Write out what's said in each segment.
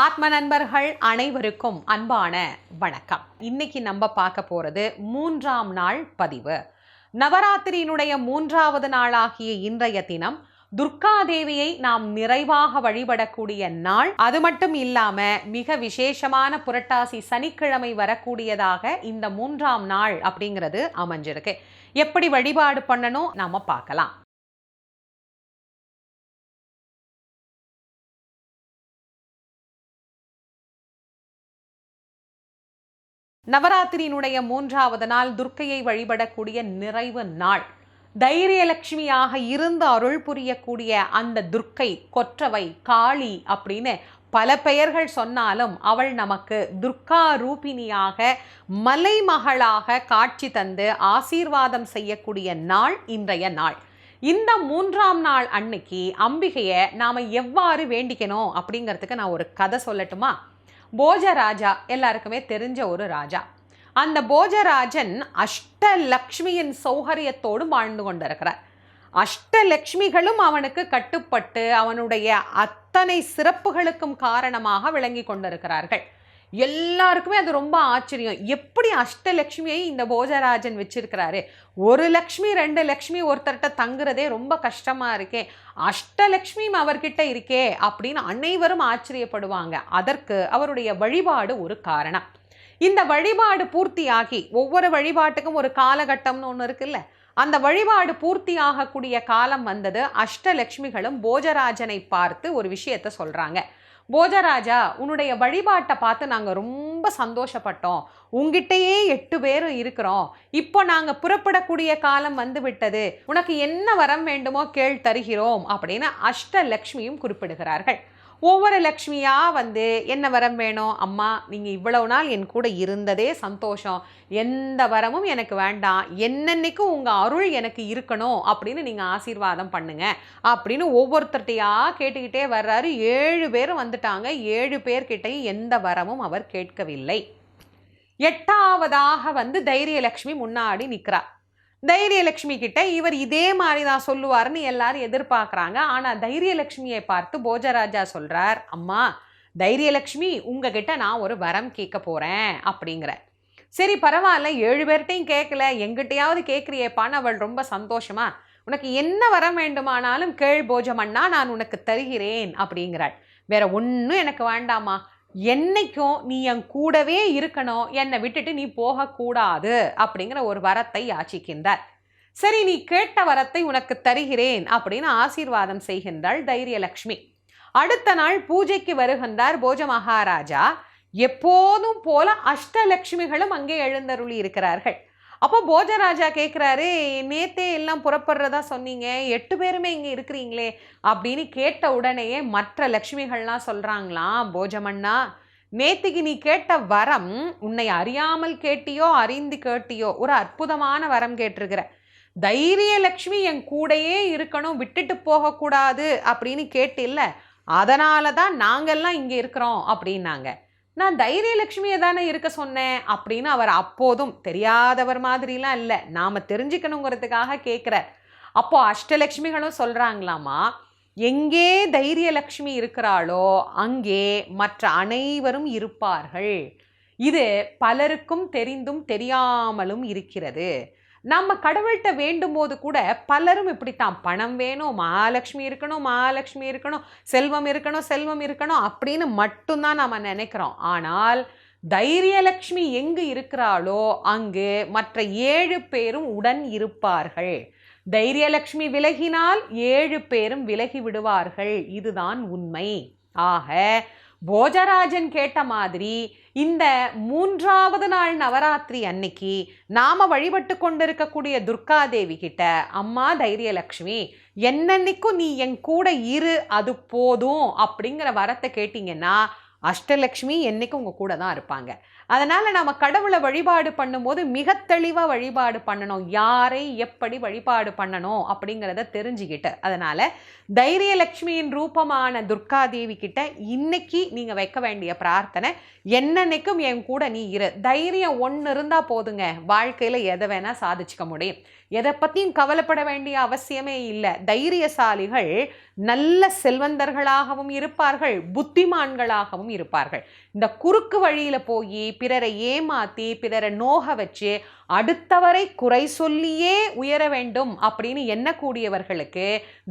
ஆத்ம நண்பர்கள் அனைவருக்கும் அன்பான வணக்கம். இன்னைக்கு நம்ம பார்க்க போறது 3ஆம் நாள் பதிவு. நவராத்திரியினுடைய 3வது நாளாகிய இன்றைய தினம் துர்காதேவியை நாம் நிறைவாக வழிபடக்கூடிய நாள். அது மட்டும் இல்லாம மிக விசேஷமான புரட்டாசி சனிக்கிழமை வரக்கூடியதாக இந்த 3ஆம் நாள் அப்படிங்கிறது அமைஞ்சிருக்கு. எப்படி வழிபாடு பண்ணணும் நாம பார்க்கலாம். நவராத்திரியினுடைய 3வது நாள் துர்க்கையை வழிபடக்கூடிய நிறைவு நாள். தைரியலட்சுமியாக இருந்து அருள் புரியக்கூடிய அந்த துர்க்கை, கொற்றவை, காளி அப்படின்னு பல பெயர்கள் சொன்னாலும் அவள் நமக்கு துர்கா ரூபிணியாக மலைமகளாக காட்சி தந்து ஆசீர்வாதம் செய்யக்கூடிய நாள் இன்றைய நாள். இந்த 3ஆம் நாள் அன்னைக்கு அம்பிகையை நாம எவ்வாறு வேண்டிக்கணும் அப்படிங்கிறதுக்கு நான் ஒரு கதை சொல்லட்டுமா? போஜராஜா எல்லாருக்குமே தெரிஞ்ச ஒரு ராஜா. அந்த போஜராஜன் அஷ்டலக்ஷ்மியின் சௌகரியத்தோடு வாழ்ந்து கொண்டிருக்கிறார். அஷ்டலக்ஷ்மிகளும் அவனுக்கு கட்டுப்பட்டு அவனுடைய அத்தனை சிறப்புகளுக்கும் காரணமாக விளங்கி கொண்டிருக்கிறார்கள். எல்லாருக்குமே அது ரொம்ப ஆச்சரியம். எப்படி அஷ்டலக்ஷ்மியை இந்த போஜராஜன் வச்சிருக்கிறாரு? ஒரு லக்ஷ்மி 2 லக்ஷ்மி ஒருத்தர்கிட்ட தங்குறதே ரொம்ப கஷ்டமா இருக்கே, அஷ்டலக்ஷ்மியும் அவர்கிட்ட இருக்கே அப்படின்னு அனைவரும் ஆச்சரியப்படுவாங்க. அதற்கு அவருடைய வழிபாடு ஒரு காரணம். இந்த வழிபாடு பூர்த்தியாகி, ஒவ்வொரு வழிபாட்டுக்கும் ஒரு காலகட்டம்னு ஒன்று இருக்குல்ல, அந்த வழிபாடு பூர்த்தி ஆகக்கூடிய காலம் வந்தது. அஷ்டலக்ஷ்மிகளும் போஜராஜனை பார்த்து ஒரு விஷயத்த சொல்றாங்க. போஜராஜா, உன்னுடைய வழிபாட்டை பார்த்து நாங்கள் ரொம்ப சந்தோஷப்பட்டோம். உங்ககிட்டயே 8 பேரும் இருக்கிறோம். இப்போ நாங்கள் புறப்படக்கூடிய காலம் வந்து விட்டது. உனக்கு என்ன வரம் வேண்டுமோ கேள், தருகிறோம் அப்படின்னு அஷ்டலக்ஷ்மியும் குறிப்பிடுகிறார்கள். ஒவ்வொரு லக்ஷ்மியா வந்து என்ன வரம் வேணும்? அம்மா, நீங்கள் இவ்வளவு நாள் என் கூட இருந்ததே சந்தோஷம், எந்த வரமும் எனக்கு வேண்டாம், என்னன்னைக்கும் உங்கள் அருள் எனக்கு இருக்கணும் அப்படின்னு நீங்கள் ஆசீர்வாதம் பண்ணுங்க அப்படின்னு ஒவ்வொருத்தர்கிட்டையா கேட்டுக்கிட்டே வர்றாரு. 7 பேரும் வந்துட்டாங்க. 7 பேர்கிட்டையும் எந்த வரமும் அவர் கேட்கவில்லை. 8ஆவதாக வந்து தைரியலக்ஷ்மி முன்னாடி நிற்கிறார். தைரியலக்ஷ்மி கிட்ட இவர் இதே மாதிரி தான் சொல்லுவார்னு எல்லாரும் எதிர்பார்க்குறாங்க. ஆனால் தைரியலக்ஷ்மியை பார்த்து போஜராஜா சொல்கிறார், அம்மா தைரியலக்ஷ்மி, உங்ககிட்ட நான் ஒரு வரம் கேட்க போகிறேன் அப்படிங்கிற. சரி பரவாயில்ல, 7 பேர்கிட்டையும் கேட்கல, எங்கிட்டையாவது கேட்குறியேப்பான்னு அவள் ரொம்ப சந்தோஷமா, உனக்கு என்ன வரம் வேண்டுமானாலும் கேள் போஜமண்ணா, நான் உனக்கு தருகிறேன் அப்படிங்கிறாள். வேற ஒன்றும் எனக்கு வேண்டாமா, என்னைக்கும் நீ என் கூடவே இருக்கணும், என்னை விட்டுட்டு நீ போகக்கூடாது அப்படிங்கிற ஒரு வரத்தை யாச்சிக்கின்றார். சரி, நீ கேட்ட வரத்தை உனக்கு தருகிறேன் அப்படின்னு ஆசீர்வாதம் செய்கின்றாள் தைரியலக்ஷ்மி. அடுத்த நாள் பூஜைக்கு வருகின்றார் போஜ மகாராஜா. எப்போதும் போல அஷ்டலக்ஷ்மிகளும் அங்கே எழுந்தருளி இருக்கிறார்கள். அப்போ போஜராஜா கேட்குறாரு, நேத்தே எல்லாம் புறப்படுறதா சொன்னீங்க, 8 பேருமே இங்கே இருக்கிறீங்களே அப்படின்னு கேட்ட உடனேயே மற்ற லக்ஷ்மிகள்லாம் சொல்கிறாங்களாம், போஜமண்ணா, நேத்திக்கு நீ கேட்ட வரம் உன்னை அறியாமல் கேட்டியோ அறிந்து கேட்டியோ ஒரு அற்புதமான வரம் கேட்டிருக்கிற. தைரியலக்ஷ்மி என் கூடையே இருக்கணும், விட்டுட்டு போகக்கூடாது அப்படின்னு கேட்டில்ல, அதனால தான் நாங்கள்லாம் இங்கே இருக்கிறோம் அப்படின்னாங்க. நான் தைரியலக்ஷ்மியை தானே இருக்க சொன்னேன் அப்படின்னு அவர் அப்போதும் தெரியாதவர் மாதிரிலாம் இல்லை, நாம் தெரிஞ்சுக்கணுங்கிறதுக்காக கேட்குறார். அப்போ அஷ்டலக்ஷ்மிகளும் சொல்கிறாங்களாமா, எங்கே தைரியலக்ஷ்மி இருக்கிறாளோ அங்கே மற்ற அனைவரும் இருப்பார்கள். இது பலருக்கும் தெரிந்தும் தெரியாமலும் இருக்கிறது. நம்ம கடவுள்கிட்ட வேண்டும் போது கூட பலரும் இப்படித்தான், பணம் வேணும், மகாலட்சுமி இருக்கணும், மகாலட்சுமி இருக்கணும், செல்வம் இருக்கணும், செல்வம் இருக்கணும் அப்படின்னு மட்டும்தான் நம்ம நினைக்கிறோம். ஆனால் தைரியலக்ஷ்மி எங்கு இருக்கிறாளோ அங்கு மற்ற 7 பேரும் உடன் இருப்பார்கள். தைரியலக்ஷ்மி விலகினால் 7 பேரும் விலகி விடுவார்கள். இதுதான் உண்மை. ஆக போஜராஜன் கேட்ட மாதிரி இந்த 3வது நாள் நவராத்திரி அன்னைக்கு நாம வழிபட்டு கொண்டிருக்கக்கூடிய துர்காதேவி கிட்ட, அம்மா தைரியலக்ஷ்மி, என்னன்னைக்கும் நீ என் கூட இரு, அது போதும் அப்படிங்கிற வரத்தை கேட்டிங்கன்னா அஷ்டலக்ஷ்மி என்னைக்கும் உங்கள் கூட தான் இருப்பாங்க. அதனால் நம்ம கடவுளை வழிபாடு பண்ணும்போது மிக தெளிவாக வழிபாடு பண்ணணும், யாரை எப்படி வழிபாடு பண்ணணும் அப்படிங்கிறத தெரிஞ்சுக்கிட்டு. அதனால் தைரியலக்ஷ்மியின் ரூபமான துர்காதேவி கிட்ட இன்னைக்கு நீங்கள் வைக்க வேண்டிய பிரார்த்தனை, என்னன்னைக்கும் என் கூட நீ இரு. தைரியம் ஒன்று இருந்தால் போதுங்க, வாழ்க்கையில் எதை வேணால் சாதிச்சுக்க முடியும். எதை பற்றியும் கவலைப்பட வேண்டிய அவசியமே இல்லை. தைரியசாலிகள் நல்ல செல்வந்தர்களாகவும் இருப்பார்கள், புத்திமான்களாகவும் வாராகியும் இருப்பார்கள். இந்த குறுக்கு வழியில போய் பிறரை ஏமாத்தி பிறரை நோக வச்சு அடுத்தவரை குறை சொல்லியே உயர வேண்டும் அப்படின்னு எண்ணக்கூடியவர்களுக்கு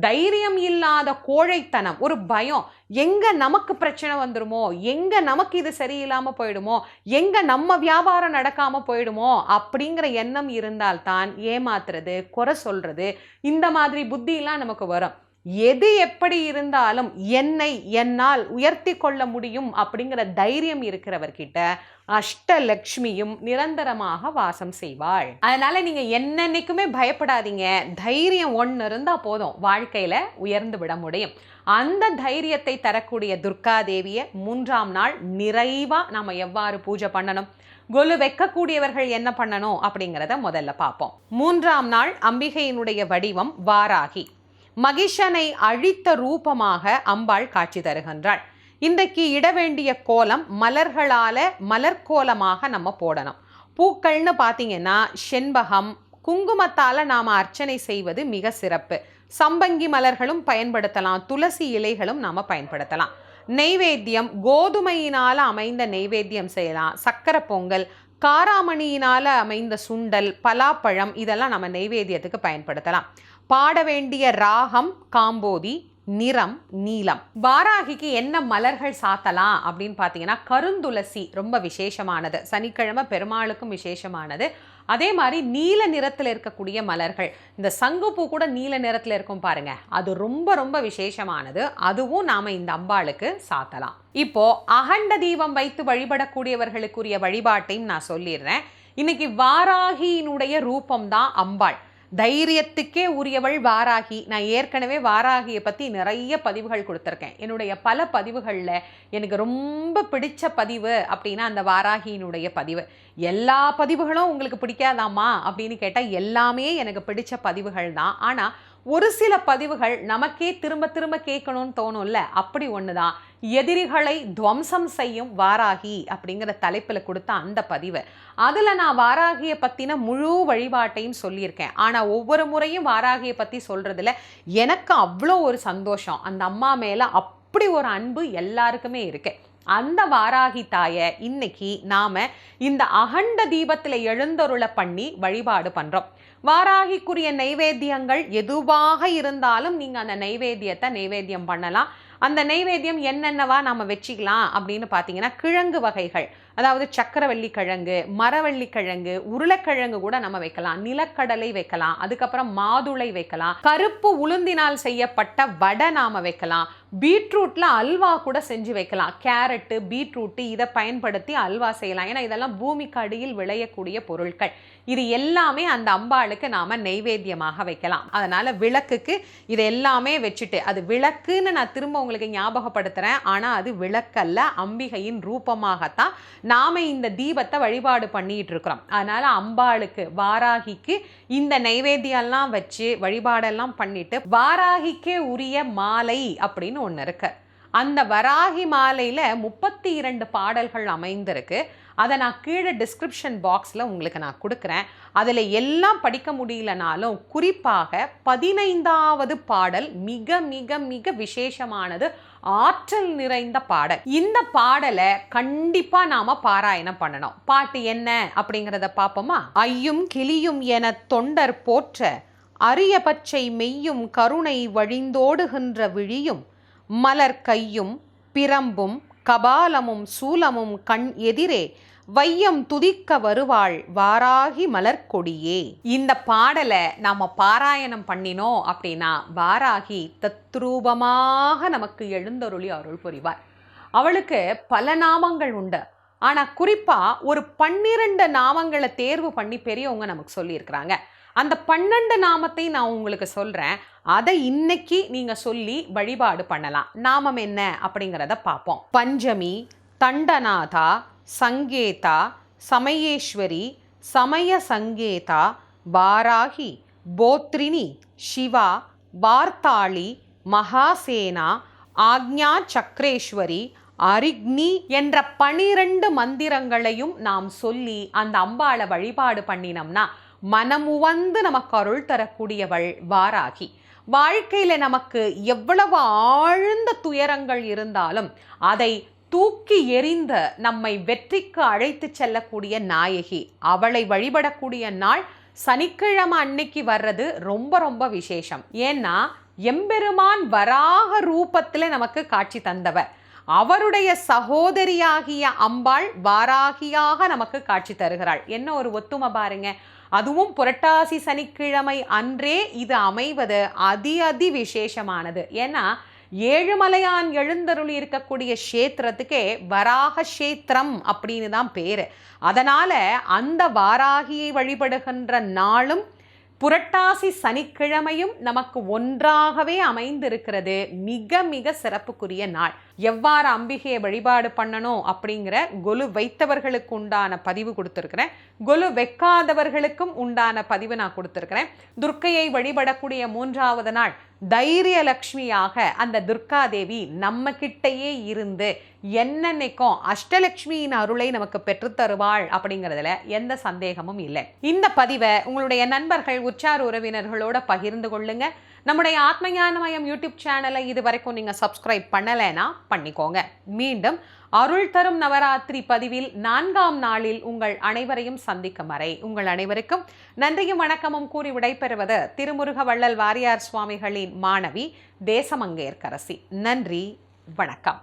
தைரியம் இல்லாத கோழைத்தனம், ஒரு பயம், எங்க நமக்கு பிரச்சனை வந்துருமோ, எங்க நமக்கு இது சரியில்லாம போயிடுமோ, எங்க நம்ம வியாபாரம் நடக்காம போயிடுமோ அப்படிங்கிற எண்ணம் இருந்தால்தான் ஏமாத்துறது, குறை சொல்றது, இந்த மாதிரி புத்தியெல்லாம் நமக்கு வரும். எது எப்படி இருந்தாலும் என்னை என்னால் உயர்த்தி கொள்ள முடியும் அப்படிங்கிற தைரியம் இருக்கிறவர்கிட்ட அஷ்டலக்ஷ்மியும் நிரந்தரமாக வாசம் செய்வாள். அதனால நீங்க என்னன்னைக்குமே பயப்படாதீங்க. தைரியம் ஒன்று இருந்தா போதும், வாழ்க்கையில உயர்ந்து விட முடியும். அந்த தைரியத்தை தரக்கூடிய துர்கா தேவியை 3ஆம் நாள் நிறைவா நாம எவ்வாறு பூஜை பண்ணணும், கொலு வைக்கக்கூடியவர்கள் என்ன பண்ணணும் அப்படிங்கிறத முதல்ல பார்ப்போம். 3ஆம் நாள் அம்பிகையினுடைய வடிவம் வாராகி. மகிஷனை அழித்த ரூபமாக அம்பாள் காட்சி தருகின்றாள். இன்றைக்கு இட வேண்டிய கோலம் மலர்களால மலர்கோலமாக நம்ம போடணும். பூக்கள்னு பார்த்தீங்கன்னா செண்பகம், குங்குமத்தால் நாம் அர்ச்சனை செய்வது மிக சிறப்பு. சம்பங்கி மலர்களும் பயன்படுத்தலாம், துளசி இலைகளும் நாம் பயன்படுத்தலாம். நெய்வேத்தியம் கோதுமையினால் அமைந்த நெய்வேத்தியம் செய்யலாம். சக்கரை பொங்கல், காராமணியினால் அமைந்த சுண்டல், பலாப்பழம், இதெல்லாம் நம்ம நெய்வேத்தியத்துக்கு பயன்படுத்தலாம். பாட வேண்டிய ராகம் காம்போதி, நிறம் நீலம். வாராகிக்கு என்ன மலர்கள் சாத்தலாம் அப்படின்னு பார்த்தீங்கன்னா கருந்துளசி ரொம்ப விசேஷமானது, சனிக்கிழமை பெருமாளுக்கும் விசேஷமானது. அதே மாதிரி நீல நிறத்தில் இருக்கக்கூடிய மலர்கள், இந்த சங்குப்பூ கூட நீல நிறத்தில் இருக்கும் பாருங்க, அது ரொம்ப ரொம்ப விசேஷமானது. அதுவும் நாம இந்த அம்பாளுக்கு சாத்தலாம். இப்போ அகண்ட தீபம் வைத்து வழிபடக்கூடியவர்களுக்குரிய வழிபாட்டையும் நான் சொல்லிடுறேன். இன்னைக்கு வாராகியினுடைய ரூபம் தான் அம்பாள். தைரியத்துக்கே உரியவள் வாராகி. நான் ஏற்கனவே வாராகியை பற்றி நிறைய பதிவுகள் கொடுத்துருக்கேன். என்னுடைய பல பதிவுகளில் எனக்கு ரொம்ப பிடிச்ச பதிவு அப்படின்னா அந்த வாராகியினுடைய பதிவு. எல்லா பதிவுகளும் உங்களுக்கு பிடிக்காதாமா அப்படின்னு கேட்டால் எல்லாமே எனக்கு பிடிச்ச பதிவுகள் தான். ஆனால் ஒரு சில பதிவுகள் நமக்கே திரும்ப திரும்ப கேட்கணும்னு தோணும்ல, அப்படி ஒன்று தான் எதிரிகளை துவம்சம் செய்யும் வாராகி அப்படிங்கிற தலைப்பில் கொடுத்த அந்த பதிவு. அதில் நான் வாராகியை பற்றின முழு வழிபாட்டையும் சொல்லியிருக்கேன். ஆனால் ஒவ்வொரு முறையும் வாராகியை பற்றி சொல்கிறதுல எனக்கு அவ்வளோ ஒரு சந்தோஷம். அந்த அம்மா மேலே அப்படி ஒரு அன்பு எல்லாருக்குமே இருக்கு. அந்த வாராகி தாயை இன்னைக்கு நாம் இந்த அகண்ட தீபத்தில் எழுந்தருளை பண்ணி வழிபாடு பண்ணுறோம். வாராகிக்குரிய நைவேத்தியங்கள் எதுவாக இருந்தாலும் நீங்கள் அந்த நைவேத்தியத்தை நைவேத்தியம் பண்ணலாம். அந்த நைவேத்தியம் என்னென்னவா நம்ம வச்சுக்கலாம் அப்படின்னு பார்த்தீங்கன்னா கிழங்கு வகைகள், அதாவது சக்கரவள்ளி கிழங்கு, மரவள்ளி கிழங்கு, உருளைக்கிழங்கு கூட நம்ம வைக்கலாம், நிலக்கடலை வைக்கலாம், அதுக்கப்புறம் மாதுளை வைக்கலாம், கருப்பு உளுந்தினால் செய்யப்பட்ட வடை நாம வைக்கலாம், பீட்ரூட்ல அல்வா கூட செஞ்சு வைக்கலாம். கேரட்டு, பீட்ரூட்டு இதை பயன்படுத்தி அல்வா செய்யலாம். ஏன்னா இதெல்லாம் பூமிக்கு அடியில் விளையக்கூடிய பொருட்கள். இது எல்லாமே அந்த அம்பாளுக்கு நாம நைவேத்தியமாக வைக்கலாம். அதனால விளக்குக்கு இது எல்லாமே வச்சுட்டு, அது விளக்குன்னு நான் திரும்ப உங்களுக்கு ஞாபகப்படுத்துறேன், ஆனா அது விளக்கல்ல, அம்பிகையின் ரூபமாகத்தான் நாம இந்த தீபத்தை வழிபாடு பண்ணிட்டு இருக்கிறோம். அதனால அம்பாளுக்கு வாராகிக்கு இந்த நைவேத்தியெல்லாம் வச்சு வழிபாடெல்லாம் பண்ணிட்டு வாராகிக்கே உரிய மாலை அப்படின்னு ஒன்று இருக்கு. அந்த வராகி மாலையில் 32 பாடல்கள் அமைந்திருக்கு. அதை நான் கீழே டிஸ்கிரிப்ஷன் பாக்ஸில் உங்களுக்கு நான் கொடுக்குறேன். அதில் எல்லாம் படிக்க முடியலனாலும் குறிப்பாக 15வது பாடல் மிக மிக மிக விசேஷமானது, ஆற்றல் நிறைந்த பாடல். இந்த பாடலை கண்டிப்பாக நாம் பாராயணம் பண்ணணும். பாட்டு என்ன அப்படிங்கிறத பார்ப்போமா? ஐயும் கிளியும் என தொண்டர் போற்ற அரிய பச்சை மெய்யும் கருணை வழிந்தோடுகின்ற விழியும் மலர் கையும் பிரம்பும் கபாலமும் சூலமும் கண் எதிரே வையம் துதிக்க வருவாள் வாராகி மலர்கொடியே. இந்த பாடலை நாம பாராயணம் பண்ணினோம் அப்படின்னா வாராகி தத்ரூபமாக நமக்கு எழுந்தருளி அருள் புரிவார். அவளுக்கு பல நாமங்கள் உண்டு. ஆனால் குறிப்பாக ஒரு 12 நாமங்களை தேர்வு பண்ணி பெரியவங்க நமக்கு சொல்லியிருக்கிறாங்க. அந்த 12 நாமத்தை நான் உங்களுக்கு சொல்கிறேன். அதை இன்னைக்கு நீங்கள் சொல்லி வழிபாடு பண்ணலாம். நாமம் என்ன அப்படிங்கிறத பார்ப்போம். பஞ்சமி, தண்டநாதா, சங்கேதா, சமயேஸ்வரி, சமய சங்கேதா, வாராகி, போத்ரினி, சிவா, வார்த்தாளி, மகாசேனா, ஆக்ஞா சக்கரேஸ்வரி, அரிக்னி என்ற 12 மந்திரங்களையும் நாம் சொல்லி அந்த அம்பாளை வழிபாடு பண்ணினோம்னா மனமுவந்து நமக்கு அருள் தரக்கூடியவள் வாராகி. வாழ்க்கையில் நமக்கு எவ்வளவு ஆழ்ந்த துயரங்கள் இருந்தாலும் அதை தூக்கி எறிந்த நம்மை வெற்றிக்கு அழைத்து செல்லக்கூடிய நாயகி. அவளை வழிபடக்கூடிய நாள் சனிக்கிழமை அன்னைக்கு வர்றது ரொம்ப ரொம்ப விசேஷம். ஏன்னா எம்பெருமான் வராக ரூபத்தில் நமக்கு காட்சி தந்தவர். அவருடைய சகோதரியாகிய அம்பாள் வாராகியாக நமக்கு காட்சி தருகிறாள். என்ன ஒரு ஒத்துமை பாருங்க. அதுவும் புரட்டாசி சனிக்கிழமை அன்றே இது அமைவது அதி விசேஷமானது. ஏன்னா ஏழுமலையான் எழுந்தருளி இருக்கக்கூடிய க்ஷேத்திரத்துக்கே வராக க்ஷேத்திரம் அப்படின்னு தான் பேரு. அதனால அந்த வாராகியை வழிபடுகின்ற நாளும் புரட்டாசி சனிக்கிழமையும் நமக்கு ஒன்றாகவே அமைந்திருக்கிறது. மிக மிக சிறப்புக்குரிய நாள். எவ்வாறு அம்பிகையை வழிபாடு பண்ணணும் அப்படிங்கிற கொலு வைத்தவர்களுக்கு உண்டான பதிவு கொடுத்துருக்கிறேன். கொலு வைக்காதவர்களுக்கும் உண்டான பதிவு நான் கொடுத்துருக்கிறேன். துர்க்கையை வழிபடக்கூடிய 3வது நாள் தைரியலக்ஷ்மியாக அந்த துர்காதேவி நம்ம கிட்டையே இருந்து என்னன்னைக்கும் அஷ்டலக்ஷ்மியின் அருளை நமக்கு பெற்றுத்தருவாள் அப்படிங்கிறதுல எந்த சந்தேகமும் இல்லை. இந்த பதிவை உங்களுடைய நண்பர்கள் உற்றார் உறவினர்களோட பகிர்ந்து கொள்ளுங்க. நம்முடைய ஆத்மஞானமயம் யூடியூப் சேனலை இது வரைக்கும் நீங்கள் சப்ஸ்கிரைப் பண்ணலைன்னா பண்ணிக்கோங்க. மீண்டும் அருள் தரும் நவராத்திரி பதிவில் 4ஆம் நாளில் உங்கள் அனைவரையும் சந்திக்கும் வரை உங்கள் அனைவருக்கும் நன்றியும் வணக்கமும் கூறி விடைபெறுவது திருமுருக வள்ளல் வாரியார் சுவாமிகளின் மாணவி தேசமங்கையர்க்கரசி. நன்றி, வணக்கம்.